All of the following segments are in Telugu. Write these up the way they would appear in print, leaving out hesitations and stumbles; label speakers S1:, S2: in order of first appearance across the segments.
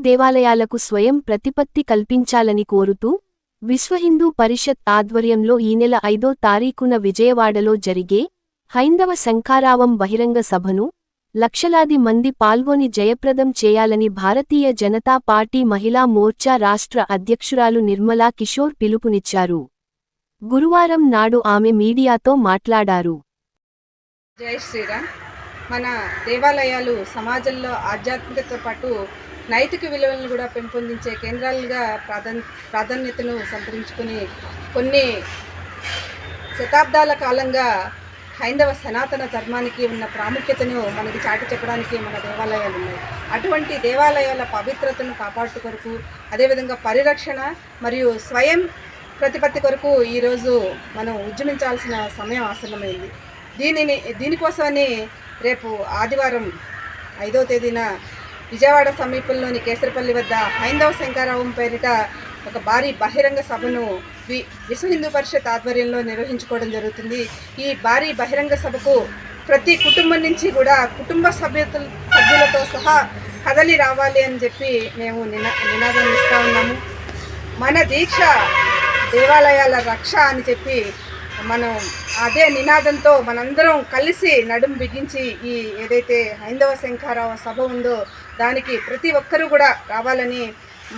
S1: దేవాలయాలకు స్వయం ప్రతిపత్తి కల్పించాలని కోరుతూ విశ్వహిందూ పరిషత్ ఆధ్వర్యంలో ఈ నెల 5వ తారీఖున విజయవాడలో జరిగే హైందవ శంఖారావం బహిరంగ సభను లక్షలాది మంది పాల్గొని జయప్రదం చేయాలని భారతీయ జనతా పార్టీ మహిళా మోర్చా రాష్ట్ర అధ్యక్షురాలు నిర్మలా కిషోర్ పిలుపునిచ్చారు. గురువారం నాడు ఆమె మీడియాతో మాట్లాడారు.
S2: జై శ్రీరామ్. మన దేవాలయాలు సమాజంలో ఆధ్యాత్మికతతో పాటు నైతిక విలువలను కూడా పెంపొందించే కేంద్రాలుగా ప్రాధాన్యతను సంతరించుకుని కొన్ని శతాబ్దాల కాలంగా హైందవ సనాతన ధర్మానికి ఉన్న ప్రాముఖ్యతను మనకి చాటి చెప్పడానికి మన దేవాలయాలు ఉన్నాయి. అటువంటి దేవాలయాల పవిత్రతను కాపాడు కొరకు, అదేవిధంగా పరిరక్షణ మరియు స్వయం ప్రతిపత్తి కొరకు ఈరోజు మనం ఉద్యమించాల్సిన సమయం ఆసన్నమైంది. దీనికోసమని రేపు ఆదివారం 5వ తేదీన విజయవాడ సమీపంలోని కేసరపల్లి వద్ద హైందవ శంఖారావం పేరిట ఒక భారీ బహిరంగ సభను విశ్వ హిందూ పరిషత్ ఆధ్వర్యంలో నిర్వహించుకోవడం జరుగుతుంది. ఈ భారీ బహిరంగ సభకు ప్రతి కుటుంబం నుంచి కూడా కుటుంబ సభ్యులతో సహా కదలి రావాలి అని చెప్పి మేము నినాదాన్ని ఇస్తూ ఉన్నాము. మన దీక్ష దేవాలయాల రక్ష అని చెప్పి మనం అదే నినాదంతో మనందరం కలిసి నడుం బిగించి ఈ ఏదైతే హైందవ శంఖారావ సభ ఉందో దానికి ప్రతి ఒక్కరూ కూడా రావాలని,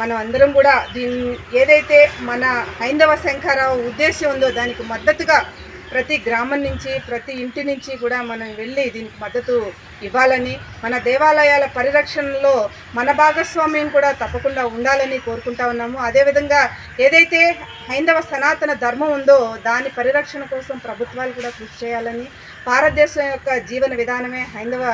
S2: మనం అందరం కూడా ఏదైతే మన హైందవ శంఖారావ ఉద్దేశం ఉందో దానికి మద్దతుగా ప్రతి గ్రామం నుంచి ప్రతి ఇంటి నుంచి కూడా మనం వెళ్ళి దీనికి మద్దతు ఇవ్వాలని, మన దేవాలయాల పరిరక్షణలో మన భాగస్వామ్యం కూడా తప్పకుండా ఉండాలని కోరుకుంటా ఉన్నాము. అదేవిధంగా ఏదైతే హైందవ సనాతన ధర్మం ఉందో దాని పరిరక్షణ కోసం ప్రభుత్వాలు కూడా కృషి చేయాలని, భారతదేశం యొక్క జీవన విధానమే హైందవ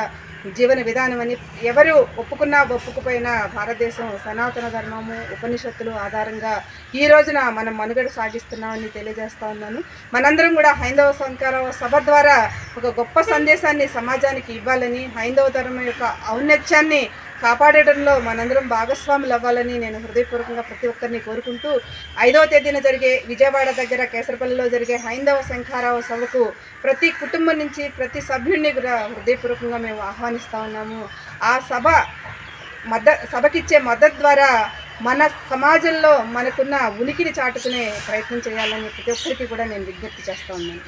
S2: జీవన విధానం అని ఎవరు ఒప్పుకున్నా ఒప్పుకుపోయినా భారతదేశం సనాతన ధర్మము ఉపనిషత్తులు ఆధారంగా ఈ రోజున మనం మనుగడ సాగిస్తున్నామని తెలియజేస్తా ఉన్నాను. మనందరం కూడా హైందవ శంఖారావ సభ ద్వారా ఒక గొప్ప సందేశాన్ని సమాజానికి ఇవ్వాలని, హైందవ ధర్మం యొక్క ఔన్నత్యాన్ని కాపాడడంలో మనందరం భాగస్వాములు అవ్వాలని నేను హృదయపూర్వకంగా ప్రతి ఒక్కరిని కోరుకుంటూ 5వ తేదీన జరిగే విజయవాడ దగ్గర కేసరపల్లిలో జరిగే హైందవ శంఖారావ సభకు ప్రతి కుటుంబం నుంచి ప్రతి సభ్యుడిని కూడా హృదయపూర్వకంగా మేము ఆహ్వానిస్తూ ఉన్నాము. ఆ సభకిచ్చే మద్దతు ద్వారా మన సమాజంలో మనకున్న ఉనికిని చాటుకునే ప్రయత్నం చేయాలని ప్రతి ఒక్కరికి కూడా నేను విజ్ఞప్తి చేస్తూ ఉన్నాను.